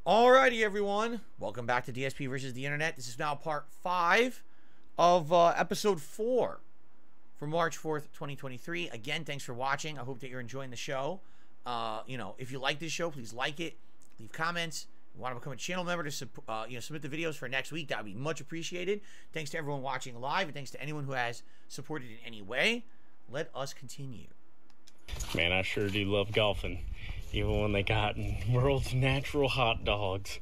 Alrighty, everyone. Welcome back to DSP versus the Internet. This is now part 5 of episode 4 for March 4th, 2023. Again, thanks for watching. I hope that you're enjoying the show. If you like this show, please like it, leave comments. If you want to become a channel member to submit the videos for next week, that would be much appreciated. Thanks to everyone watching live, and thanks to anyone who has supported in any way. Let us continue. Man, I sure do love golfing. Even when they got world's natural hot dogs.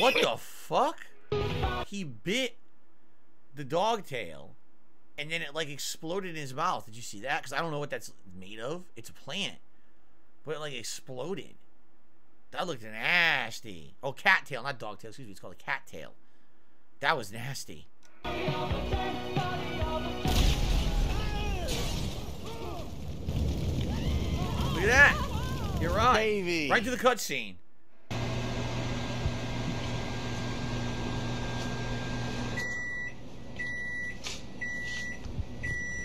What the fuck? He bit the dog tail, and then it like exploded in his mouth. Did you see that? Because I don't know what that's made of. It's a plant, but it like exploded. That looked nasty. Oh, cat tail, not dog tail. Excuse me. It's called a cat tail. That was nasty. Look at that. You're right. Baby. Right to the cutscene.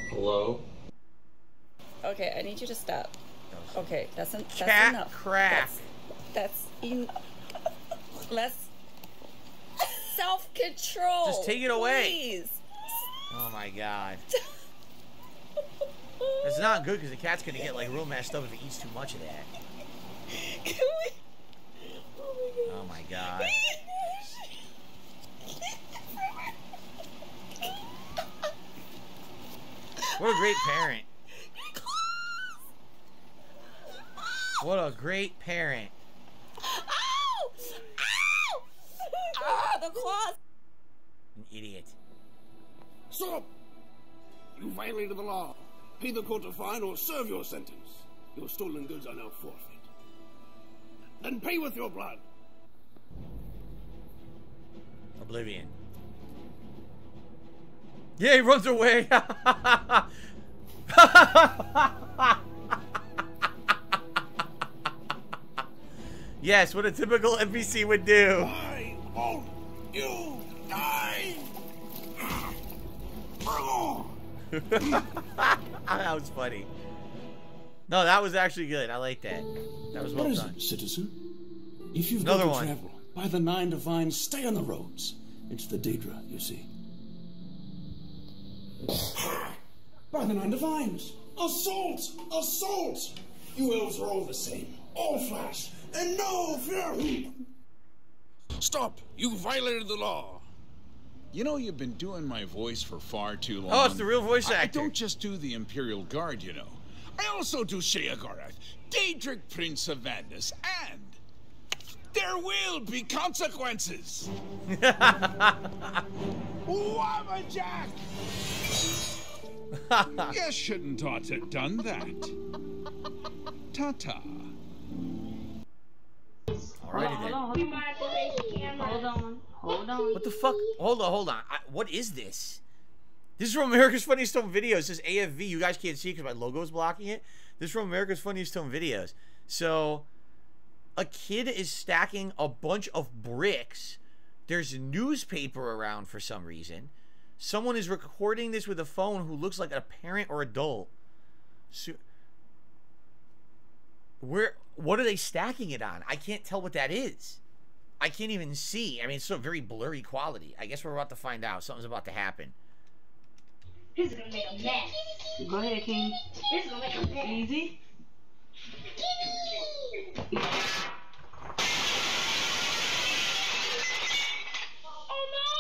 Hello? Okay, I need you to stop. Okay, that's Cat enough. crack. That's less self-control. Just take it away. Please. Oh my god. That's not good because the cat's gonna get like real messed up if it eats too much of that. Can we? Oh my god. What a great parent. What a great parent. Ow! Ow! Ah, the claws. An idiot. Stop! You violated the law. Pay the court a fine or serve your sentence. Your stolen goods are now forfeit. Then pay with your blood. Oblivion. Yeah, he runs away. Yes, what a typical NPC would do. Why won't you die? That was funny. No, that was actually good. I like that. That was well What is done. it, citizen? If you've Another got to one. travel by the 9 divines, stay on the roads. It's the Daedra, you see. By the 9 divines! Assault! Assault! You elves are all the same. All flash and no fear! Stop! You violated the law. You know, you've been doing my voice for far too long. Oh, it's the real voice actor. I don't just do the Imperial Guard, you know. I also do Sheogorath, Daedric Prince of Madness, and there will be consequences. Wabbajack! You shouldn't ought to done that. Ta-ta. Alrighty then. Hold on. What the fuck? Hold on. What is this? This is from America's Funniest Home Videos. It says AFV. You guys can't see it because my logo is blocking it. This is from America's Funniest Home Videos. So, a kid is stacking a bunch of bricks. There's newspaper around for some reason. Someone is recording this with a phone who looks like a parent or adult. So, what are they stacking it on? I can't tell what that is. I can't even see. I mean, it's so very blurry quality. I guess we're about to find out. Something's about to happen. This is gonna make a mess. Go ahead, King. This is gonna make a mess. Easy. Oh no!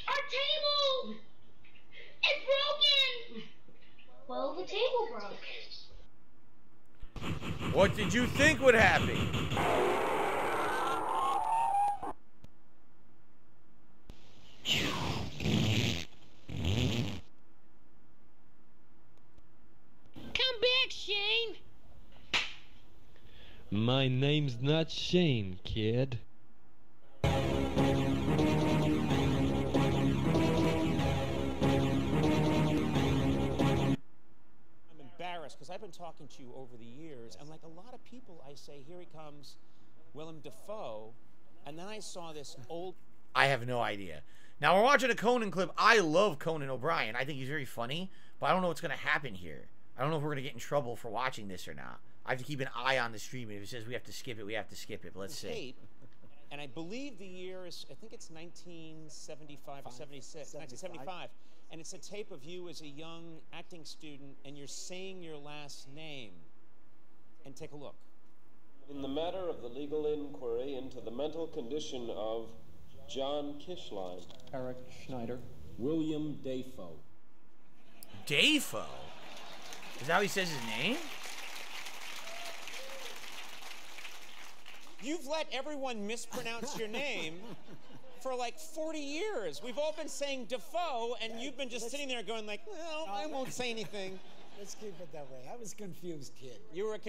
Our table! It's broken! Well, the table broke. What did you think would happen? Come back, Shane! My name's not Shane, kid. I'm embarrassed because I've been talking to you over the years, and like a lot of people, I say, here he comes, Willem Dafoe, and then I saw this old... I have no idea. Now, we're watching a Conan clip. I love Conan O'Brien. I think he's very funny, but I don't know what's going to happen here. I don't know if we're going to get in trouble for watching this or not. I have to keep an eye on the stream. If it says we have to skip it, we have to skip it. But let's see. Tape, and I believe the year is, I think it's 1975 or 76, 1975. And it's a tape of you as a young acting student, and you're saying your last name. And take a look. In the matter of the legal inquiry into the mental condition of John Kishline, Eric Schneider, William Dafoe. Dafoe? Is that how he says his name? You've let everyone mispronounce your name for like 40 years. We've all been saying Defoe, and you've been just sitting there going like, well, I won't say anything. Let's keep it that way. I was a confused kid. You were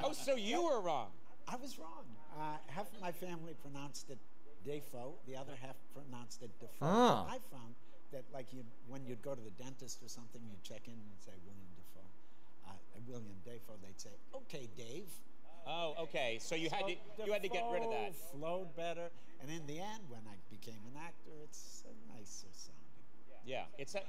oh, so you were wrong. I was wrong. Half of my family pronounced it Defoe. The other half pronounced it Defoe. Oh. I found that, like, when you'd go to the dentist or something, you'd check in and say William Defoe. William Defoe, they'd say, okay, Dave. Oh, okay. So you had to get rid of that. Flowed better, and in the end, when I became an actor, it's nicer sounding. Yeah, it's a.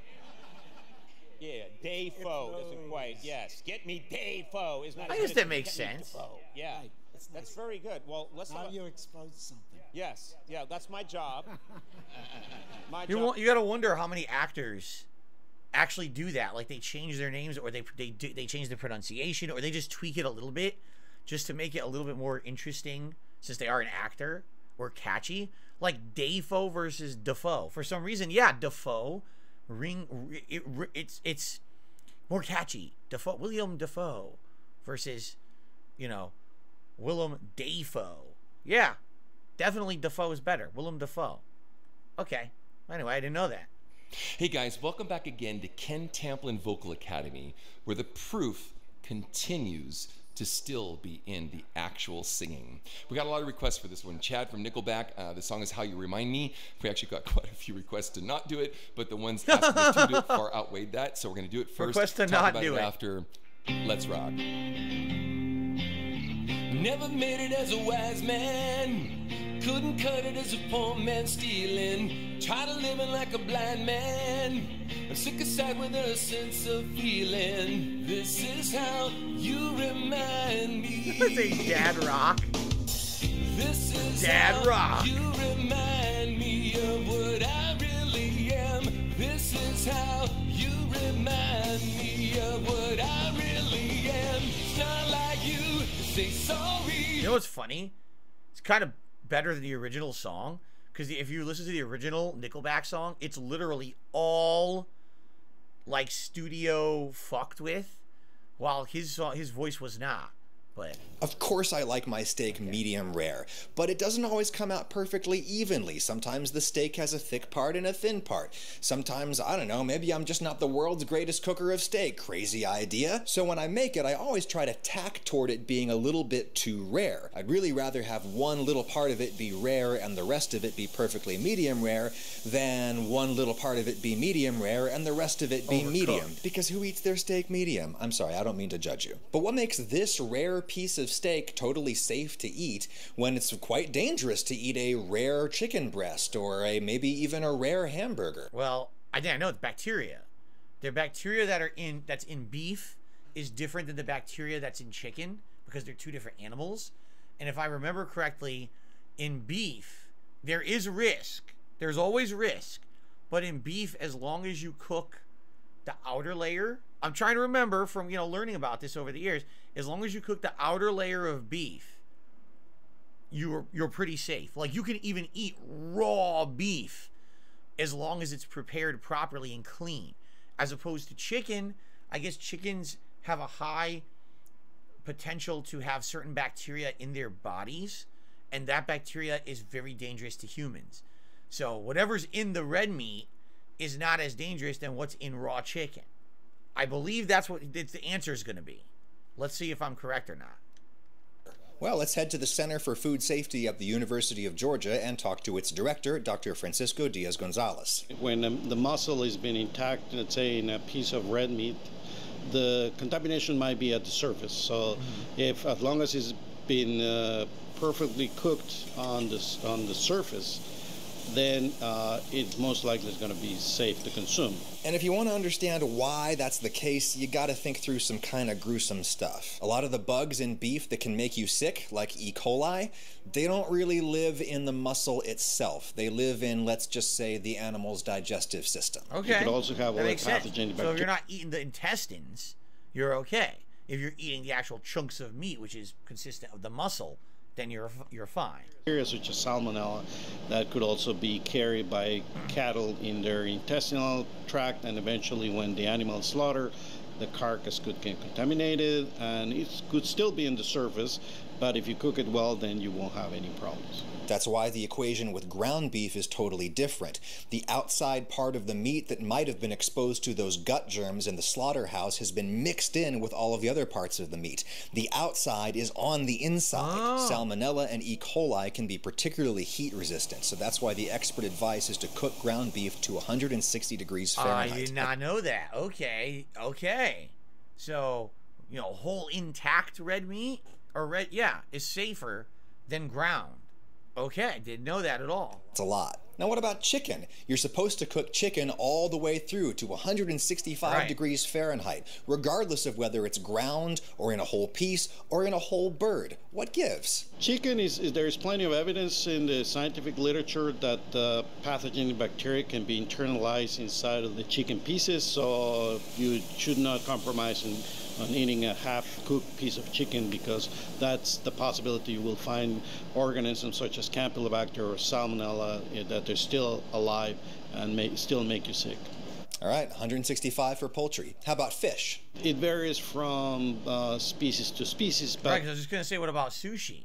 Yeah, Defoe doesn't quite. Yes, get me Defoe is not. I guess that makes sense. Yeah, right. That's very good. Well, let's. Now you exposed something. Yes, yeah, that's my job. You got to wonder how many actors actually do that. Like they change their names, or they change the pronunciation, or they just tweak it a little bit, just to make it a little bit more interesting, since they are an actor, or catchy. Like Defoe versus Defoe. For some reason, yeah, Defoe. It's more catchy. Defoe, William Defoe versus, Willem Dafoe. Yeah, definitely Defoe is better. Willem Dafoe. Okay. Anyway, I didn't know that. Hey guys, welcome back again to Ken Tamplin Vocal Academy, where the proof continues to still be in the actual singing. We got a lot of requests for this one. Chad from Nickelback, the song is How You Remind Me. We actually got quite a few requests to not do it, but the ones asking us to do it far outweighed that, so we're gonna do it first. Request to talk not about do it. After. Let's rock. Never made it as a wise man, couldn't cut it as a poor man stealing, tried to living like a blind man, I'm sick aside with a sense of feeling. This is how you remind me. This is Dad Rock. This is Dad how Rock. You remind me of what I really am. This is how you remind me of what I really am. It's not like you to say sorry. You know what's funny? It's kind of better than the original song, because if you listen to the original Nickelback song, it's literally all like studio fucked with, while his voice was not. But of course I like my steak medium rare, but it doesn't always come out perfectly evenly. Sometimes the steak has a thick part and a thin part. Sometimes, I don't know, maybe I'm just not the world's greatest cooker of steak. Crazy idea. So when I make it, I always try to tack toward it being a little bit too rare. I'd really rather have one little part of it be rare and the rest of it be perfectly medium rare than one little part of it be medium rare and the rest of it be medium. Because who eats their steak medium? I'm sorry, I don't mean to judge you. But what makes this rare piece of steak totally safe to eat when it's quite dangerous to eat a rare chicken breast or maybe even a rare hamburger? Well, I think I know it's bacteria. The bacteria that's in beef is different than the bacteria that's in chicken, because they're two different animals. And if I remember correctly, in beef there is risk. There's always risk, but in beef, as long as you cook the outer layer, I'm trying to remember from learning about this over the years, as long as you cook the outer layer of beef, you're pretty safe. Like, you can even eat raw beef as long as it's prepared properly and clean. As opposed to chicken, I guess chickens have a high potential to have certain bacteria in their bodies, and that bacteria is very dangerous to humans. So whatever's in the red meat is not as dangerous than what's in raw chicken. I believe that's what the answer is going to be. Let's see if I'm correct or not. Well, let's head to the Center for Food Safety at the University of Georgia and talk to its director, Dr. Francisco Diaz-Gonzalez. When the muscle has been intact, let's say in a piece of red meat, the contamination might be at the surface. So if, as long as it's been perfectly cooked on the surface, then it most likely is going to be safe to consume. And if you want to understand why that's the case, you got to think through some kind of gruesome stuff. A lot of the bugs in beef that can make you sick, like E. coli, they don't really live in the muscle itself. They live in, let's just say, the animal's digestive system. Okay. You could also have that other makes sense. pathogenic So if bacteria. you're not eating the intestines, you're okay. If you're eating the actual chunks of meat, which is consistent of the muscle, then you're fine. Bacteria such as salmonella that could also be carried by cattle in their intestinal tract, and eventually when the animal is slaughtered, the carcass could get contaminated, and it could still be in the surface, but if you cook it well, then you won't have any problems. That's why the equation with ground beef is totally different. The outside part of the meat that might have been exposed to those gut germs in the slaughterhouse has been mixed in with all of the other parts of the meat. The outside is on the inside. Salmonella and E. coli can be particularly heat resistant, so that's why the expert advice is to cook ground beef to 160 degrees Fahrenheit. I did not know that. Okay. So, you know, whole intact red meat, or is safer than ground. Okay, I didn't know that at all. It's a lot. Now what about chicken? You're supposed to cook chicken all the way through to 165 degrees Fahrenheit, regardless of whether it's ground or in a whole piece or in a whole bird. What gives? Chicken there's plenty of evidence in the scientific literature that pathogenic bacteria can be internalized inside of the chicken pieces, so you should not compromise on eating a half-cooked piece of chicken, because that's the possibility you will find organisms such as Campylobacter or Salmonella that are still alive and may still make you sick. All right, 165 for poultry. How about fish? It varies from species to species. But Right, 'cause I was just going to say, what about sushi?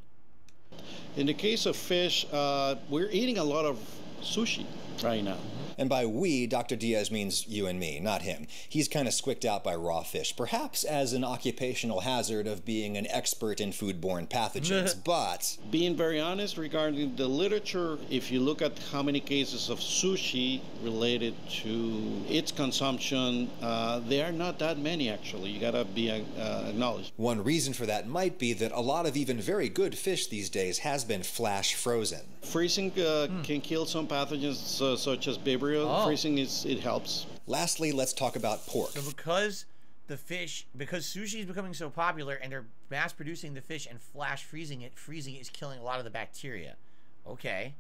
in the case of fish, we're eating a lot of sushi right now. And by we, Dr. Diaz means you and me, not him. He's kind of squicked out by raw fish, perhaps as an occupational hazard of being an expert in foodborne pathogens, but... Being very honest regarding the literature, if you look at how many cases of sushi related to its consumption, there are not that many, actually. You gotta be acknowledged. One reason for that might be that a lot of even very good fish these days has been flash frozen. Freezing can kill some pathogens such as Vibrio. Freezing it helps. Lastly, let's talk about pork. So because sushi is becoming so popular and they're mass producing the fish and flash freezing it is killing a lot of the bacteria. Okay.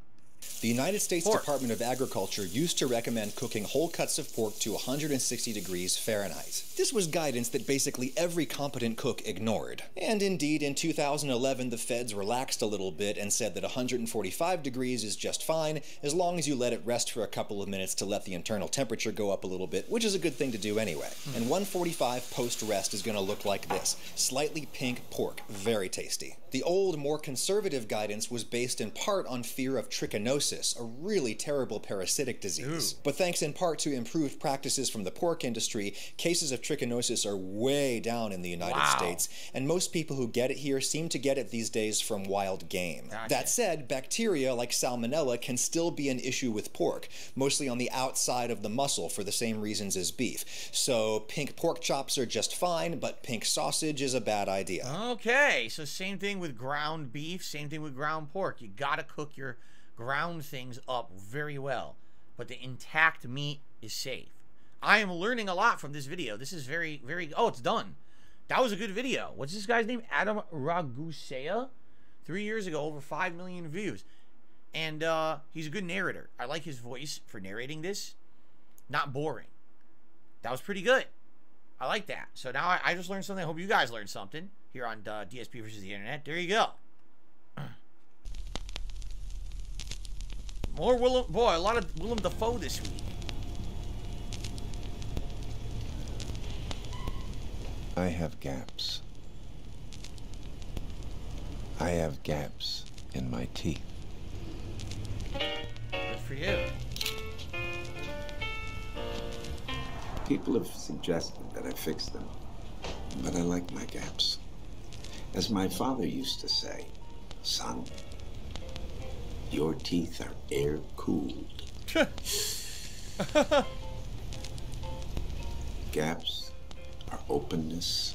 The United States Department of Agriculture used to recommend cooking whole cuts of pork to 160 degrees Fahrenheit. This was guidance that basically every competent cook ignored. And indeed, in 2011, the feds relaxed a little bit and said that 145 degrees is just fine, as long as you let it rest for a couple of minutes to let the internal temperature go up a little bit, which is a good thing to do anyway. And 145 post-rest is going to look like this. Slightly pink pork, very tasty. The old, more conservative guidance was based in part on fear of trichinosis, a really terrible parasitic disease. But thanks in part to improved practices from the pork industry, cases of trichinosis are way down in the United States, and most people who get it here seem to get it these days from wild game. That said, bacteria like salmonella can still be an issue with pork, mostly on the outside of the muscle for the same reasons as beef. So pink pork chops are just fine, but pink sausage is a bad idea. Okay, so same thing with ground beef, same thing with ground pork. You gotta cook your ground things up very well, but the intact meat is safe. I am learning a lot from this video. This is very, very... Oh, it's done. That was a good video. What's this guy's name? Adam Ragusea? 3 years ago, over 5 million views. And he's a good narrator. I like his voice for narrating this. Not boring. That was pretty good. I like that. So now I just learned something. I hope you guys learned something here on DSP versus the Internet. There you go. More Willem... Boy, a lot of Willem Dafoe this week. I have gaps. I have gaps in my teeth. Good for you. People have suggested that I fix them, but I like my gaps. As my father used to say, son, your teeth are air-cooled. Gaps are openness,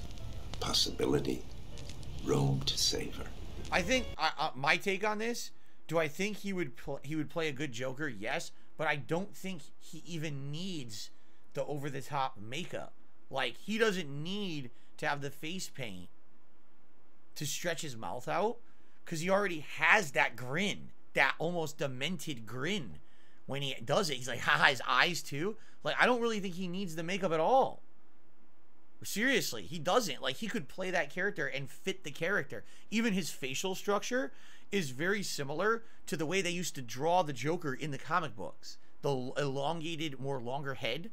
possibility, room to savor. I think my take on this, Do I think he would play a good Joker? Yes, but I don't think he even needs the over-the-top makeup. Like, he doesn't need to have the face paint to stretch his mouth out, because he already has that grin, that almost demented grin when he does it. He's like, haha, his eyes too. Like, I don't really think he needs the makeup at all. Seriously, he doesn't. Like, he could play that character and fit the character. Even his facial structure is very similar to the way they used to draw the Joker in the comic books. The elongated, more longer head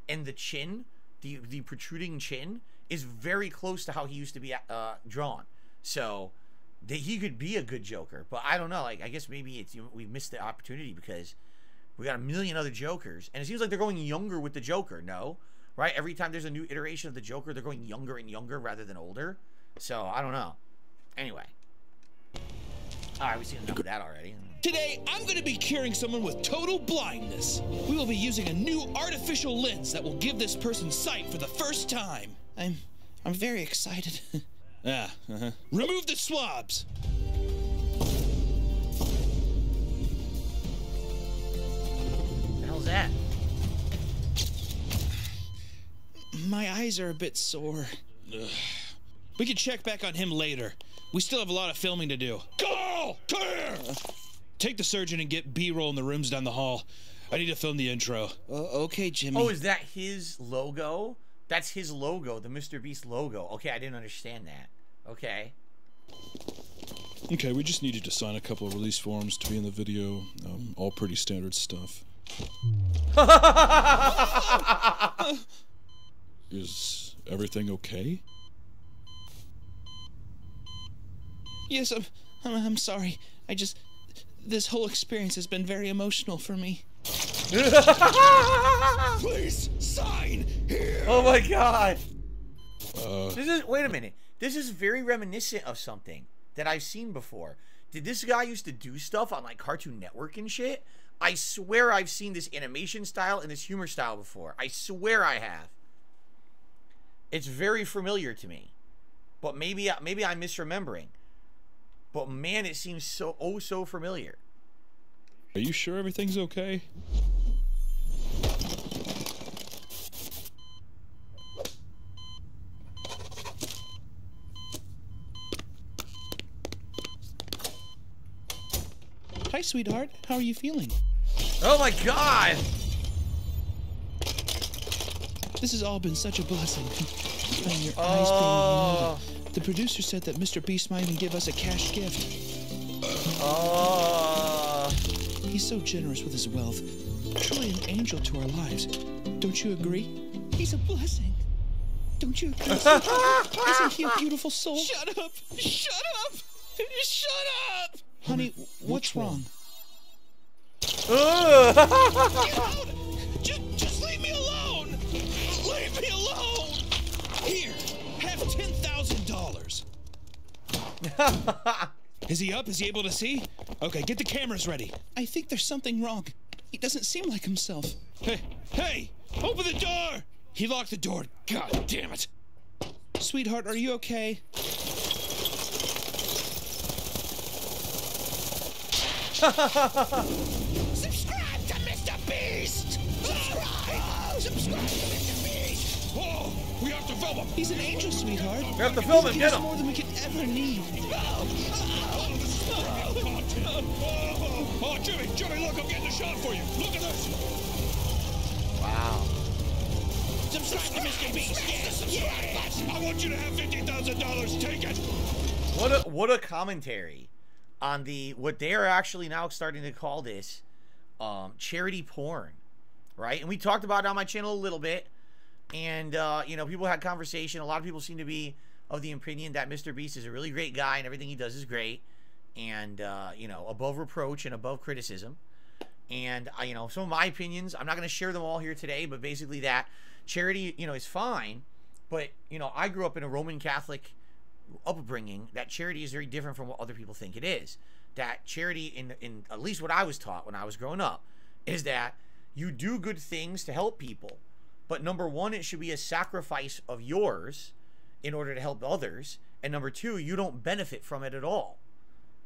and the chin, the protruding chin, is very close to how he used to be drawn. So he could be a good Joker, but I don't know. Like, I guess maybe it's, we've missed the opportunity because we got a million other Jokers, and it seems like they're going younger with the Joker. No, right? Every time there's a new iteration of the Joker, they're going younger and younger rather than older. So I don't know. Anyway, all right, we've seen enough of that already. Today, I'm going to be curing someone with total blindness. We will be using a new artificial lens that will give this person sight for the first time. I'm very excited. Remove the swabs. What the hell's that? My eyes are a bit sore. Ugh. We can check back on him later. We still have a lot of filming to do. Carl! Come here! Take the surgeon and get B-roll in the rooms down the hall. I need to film the intro. Okay, Jimmy. Oh, is that his logo? That's his logo, the Mr. Beast logo. Okay, I didn't understand that. Okay. Okay, we just need you to sign a couple of release forms to be in the video. All pretty standard stuff. Is everything okay? Yes, I'm sorry. This whole experience has been very emotional for me. Please sign here. Oh my God. Wait a minute. This is very reminiscent of something that I've seen before. Did this guy used to do stuff on like Cartoon Network and shit? I swear I've seen this animation style and this humor style before. I swear I have. It's very familiar to me. But maybe I'm misremembering. But man, it seems so familiar. Are you sure everything's okay? Hi, sweetheart. How are you feeling? Oh my God! This has all been such a blessing. And your eyes being muted. The producer said that Mr. Beast might even give us a cash gift. He's so generous with his wealth. Truly an angel to our lives. Don't you agree? He's a blessing. Don't you agree? Isn't he a beautiful soul? Shut up! Shut up! Shut up! Honey, what's wrong? Just leave me alone! Leave me alone! Here, have $10,000. Is he up? Is he able to see? Okay, get the cameras ready. I think there's something wrong. He doesn't seem like himself. Hey! Open the door! He locked the door. God damn it. Sweetheart, are you okay? Subscribe to Mr. Beast! Subscribe! Subscribe to Mr. Beast! Whoa! We have to film him! He's an angel, sweetheart. We have to film him, get him! More than we could ever need. Oh, Jimmy, look, I'm getting a shot for you. Look at this. Wow. Subscribe to Mr. Beast. Yes. I want you to have $50,000. Take it. What a commentary on what they are actually now starting to call this charity porn, right? And we talked about it on my channel a little bit, and you know, people had conversation. A lot of people seem to be of the opinion that Mr. Beast is a really great guy and everything he does is great, and you know, above reproach and above criticism. And you know, some of my opinions, I'm not going to share them all here today, but basically that charity, you know, is fine. But you know, I grew up in a Roman Catholic upbringing. That charity is very different from what other people think it is. That charity, in at least what I was taught when I was growing up, is that you do good things to help people, but number one, it should be a sacrifice of yours in order to help others, and number two, you don't benefit from it at all.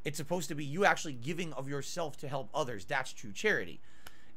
It's supposed to be you actually giving of yourself to help others. That's true charity.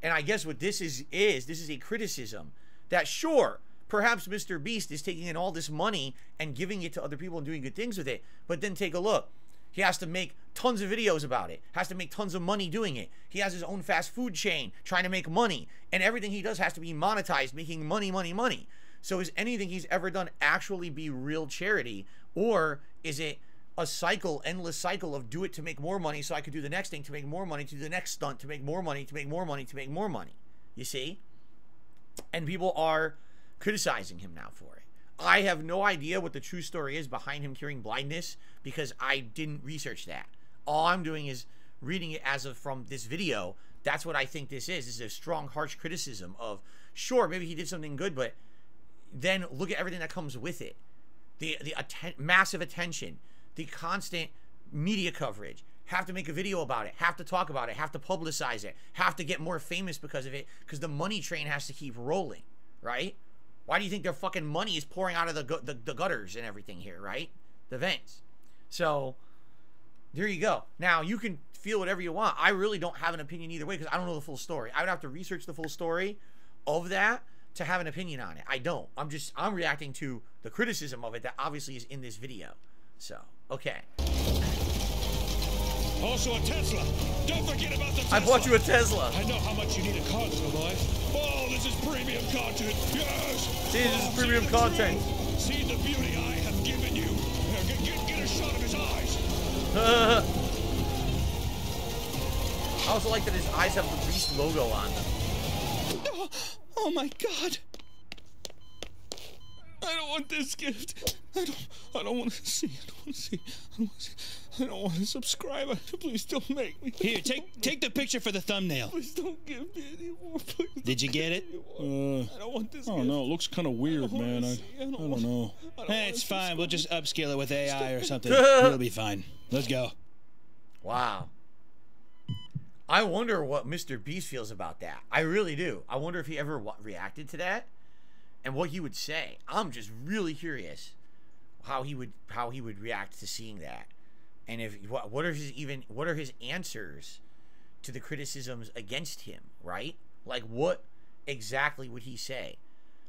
And I guess what this is a criticism that, sure, perhaps Mr. Beast is taking in all this money and giving it to other people and doing good things with it, but then take a look. He has to make tons of videos about it, has to make tons of money doing it. He has his own fast food chain trying to make money, and everything he does has to be monetized, making money, money, money. So is anything he's ever done actually be real charity, or is it a cycle, endless cycle of do it to make more money so I could do the next thing, to make more money, to do the next stunt, to make more money, to make more money, to make more money? You see? And people are criticizing him now for it. I have no idea what the true story is behind him curing blindness because I didn't research that. All I'm doing is reading it as of from this video. That's what I think this is. This is a strong, harsh criticism of, sure, maybe he did something good, but then look at everything that comes with it. The massive attention, the constant media coverage, have to make a video about it, have to talk about it, have to publicize it, have to get more famous because of it, because the money train has to keep rolling, right? Why do you think their fucking money is pouring out of the gutters and everything here, right? The vents. So, there you go. Now, you can feel whatever you want. I really don't have an opinion either way because I don't know the full story. I would have to research the full story of that to have an opinion on it. I don't. I'm reacting to the criticism of it that obviously is in this video. So, okay. Also a Tesla. Don't forget about the Tesla. I bought you a Tesla. I know how much you need a car to survive. Oh, this is premium content. Yes. See, this is premium content. See the beauty I have given you. Get a shot of his eyes. I also like that his eyes have the Beast logo on them. Oh my God. I don't want this gift. I don't want to see. I don't want to subscribe. Please don't make me. Here, take the picture for the thumbnail. Please don't give me any more. Please. Did you get it? I don't want this. Oh no, it looks kind of weird, man. I don't know. It's fine. We'll just upscale it with AI or something. It'll be fine. Let's go. Wow. I wonder what Mr. Beast feels about that. I really do. I wonder if he ever reacted to that and what he would say. I'm just really curious how he would react to seeing that. And if what are his answers to the criticisms against him, right? Like, what exactly would he say?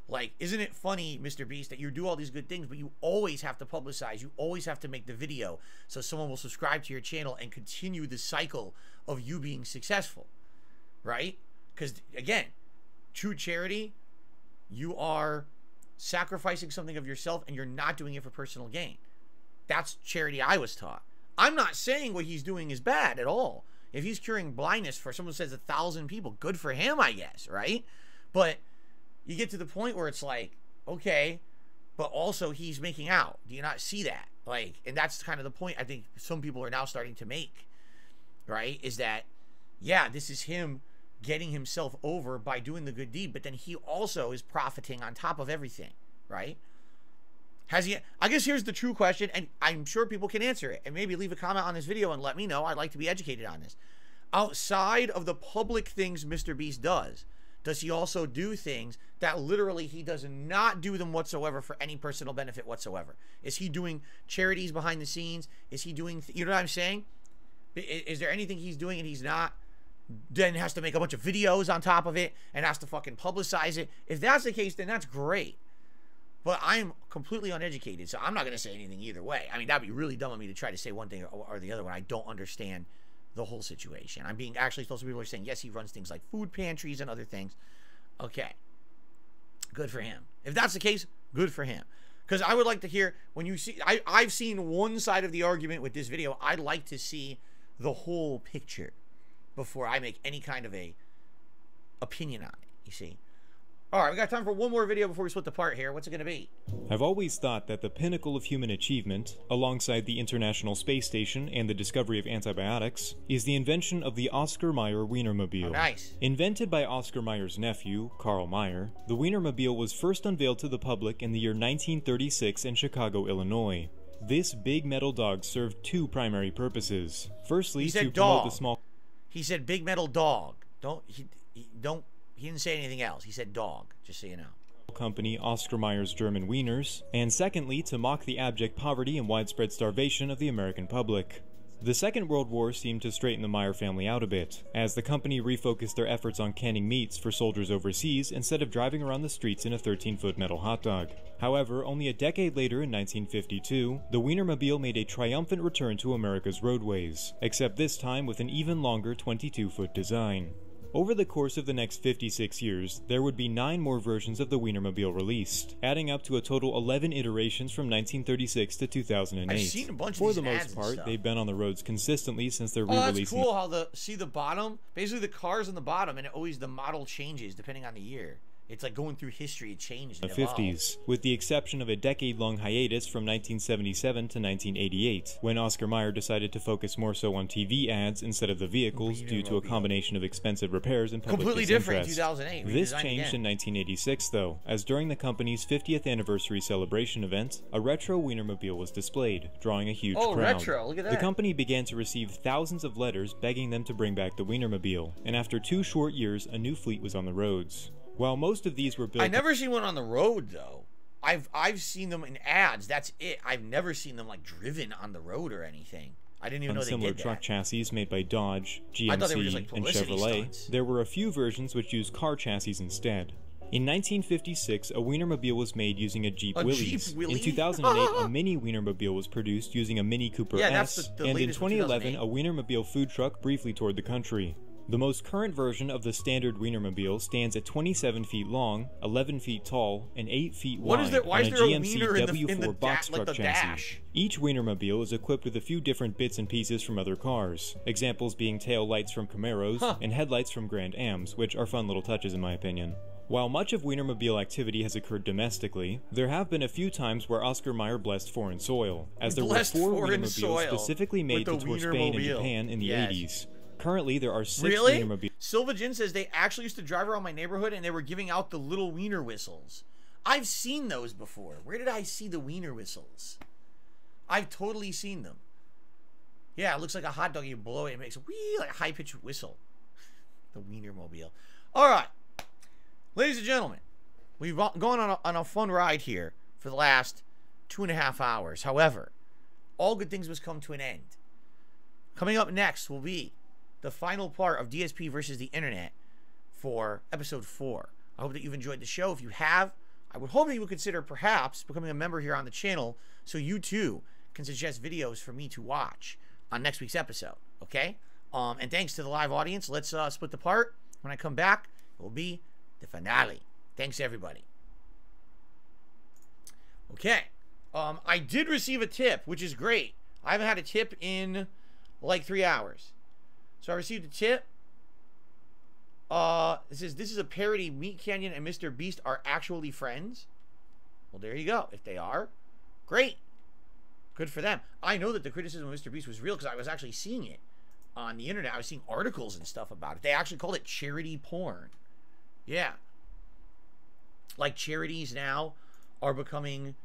Like, isn't it funny, Mr. Beast, that you do all these good things, but you always have to publicize, you always have to make the video so someone will subscribe to your channel and continue the cycle of you being successful, right? Because, again, true charity, you are sacrificing something of yourself and you're not doing it for personal gain. That's charity I was taught. I'm not saying what he's doing is bad at all. If he's curing blindness for someone who says 1,000 people, good for him, I guess, right? But you get to the point where it's like, okay, but also he's making out. Do you not see that? Like, and that's kind of the point I think some people are now starting to make, right? Is that, yeah, this is him getting himself over by doing the good deed, but then he also is profiting on top of everything, right? Has he? I guess here's the true question, and I'm sure people can answer it, and maybe leave a comment on this video and let me know. I'd like to be educated on this. Outside of the public things Mr. Beast does he also do things that literally he does not do them whatsoever for any personal benefit whatsoever? Is he doing charities behind the scenes? Is he doing, you know what I'm saying? Is there anything he's doing and he's not, then has to make a bunch of videos on top of it and has to fucking publicize it? If that's the case, then that's great. But I'm completely uneducated, so I'm not going to say anything either way. I mean, that'd be really dumb of me to try to say one thing or the other when I don't understand the whole situation. I'm being actually supposed to be saying, yes, he runs things like food pantries and other things. Okay. Good for him. If that's the case, good for him. Because I would like to hear, when you see, I've seen one side of the argument with this video. I'd like to see the whole picture before I make any kind of a opinion on it, you see. All right, we got time for one more video before we split the part here. What's it going to be? I've always thought that the pinnacle of human achievement, alongside the International Space Station and the discovery of antibiotics, is the invention of the Oscar Mayer WeinerMobile. Oh, nice. Invented by Oscar Mayer's nephew, Carl Mayer, the WeinerMobile was first unveiled to the public in the year 1936 in Chicago, Illinois. This big metal dog served two primary purposes. Firstly, to promote the small... He said big metal dog. He didn't say anything else. He said dog, just so you know. Company Oscar Mayer's German Wieners, and secondly, to mock the abject poverty and widespread starvation of the American public. The Second World War seemed to straighten the Meyer family out a bit, as the company refocused their efforts on canning meats for soldiers overseas instead of driving around the streets in a 13-foot metal hot dog. However, only a decade later in 1952, the WeinerMobile made a triumphant return to America's roadways, except this time with an even longer 22-foot design. Over the course of the next 56 years, there would be 9 more versions of the WeinerMobile released, adding up to a total 11 iterations from 1936 to 2008. I've seen a bunch of For these the ads most part, they've been on the roads consistently since their Oh, that's re-releasing. cool how see the bottom, basically the car's on the bottom and the model changes depending on the year. It's like going through history, it changed The and evolved. 50s, with the exception of a decade-long hiatus from 1977 to 1988, when Oscar Mayer decided to focus more so on TV ads instead of the vehicles due to a combination of expensive repairs and public Completely different in disinterest. 2008. This redesigned changed again. in 1986, though, as during the company's 50th anniversary celebration event, a retro WeinerMobile was displayed, drawing a huge crowd. Retro, look at The that. company began to receive thousands of letters begging them to bring back the WeinerMobile, and after 2 short years, a new fleet was on the roads. While most of these were built... I've never seen one on the road though. I've seen them in ads. That's it. I've never seen them like driven on the road or anything. I didn't even know they similar did truck that. chassis made by Dodge, I thought they were just, GMC, like, and publicity Chevrolet. stunts. There were a few versions which used car chassis instead. In 1956, a WeinerMobile was made using a Jeep A Willys. Jeep Willy? In 2008, a Mini WeinerMobile was produced using a Mini Cooper Yeah, S. that's the And in latest from 2011, 2008. a WeinerMobile food truck briefly toured the country. The most current version of the standard WeinerMobile stands at 27 feet long, 11 feet tall, and 8 feet What wide is there- why on is a there a GMC wiener in the W4 box like truck the chassis. dash? Each WeinerMobile is equipped with a few different bits and pieces from other cars, examples being tail lights from Camaros and headlights from Grand Ams, which are fun little touches in my opinion. While much of WeinerMobile activity has occurred domestically, there have been a few times where Oscar Mayer blessed foreign soil, as there were Blessed 4 foreign WeinerMobiles soil specifically with made the to tour Spain and WeinerMobile. Japan in the Yes. 80s. Currently, there are 6 Really? WeinerMobiles. Silva Jin says they actually used to drive around my neighborhood and they were giving out the little wiener whistles. I've seen those before. Where did I see the wiener whistles? I've totally seen them. Yeah, it looks like a hot dog. You blow it, it makes a wee, like a high-pitched whistle. The WeinerMobile. All right. Ladies and gentlemen, we've gone on a fun ride here for the last 2.5 hours. However, all good things must come to an end. Coming up next will be the final part of DSP versus the Internet for episode 4. I hope that you've enjoyed the show. If you have, I would hope that you would consider perhaps becoming a member here on the channel so you too can suggest videos for me to watch on next week's episode. Okay? And thanks to the live audience. Let's split the part. When I come back, it will be the finale. Thanks, everybody. Okay. I did receive a tip, which is great. I haven't had a tip in like 3 hours. So I received a tip. It says, this is a parody. Meat Canyon and Mr. Beast are actually friends. Well, there you go. If they are, great. Good for them. I know that the criticism of Mr. Beast was real because I was actually seeing it on the internet. I was seeing articles and stuff about it. They actually called it charity porn. Yeah. Like charities now are becoming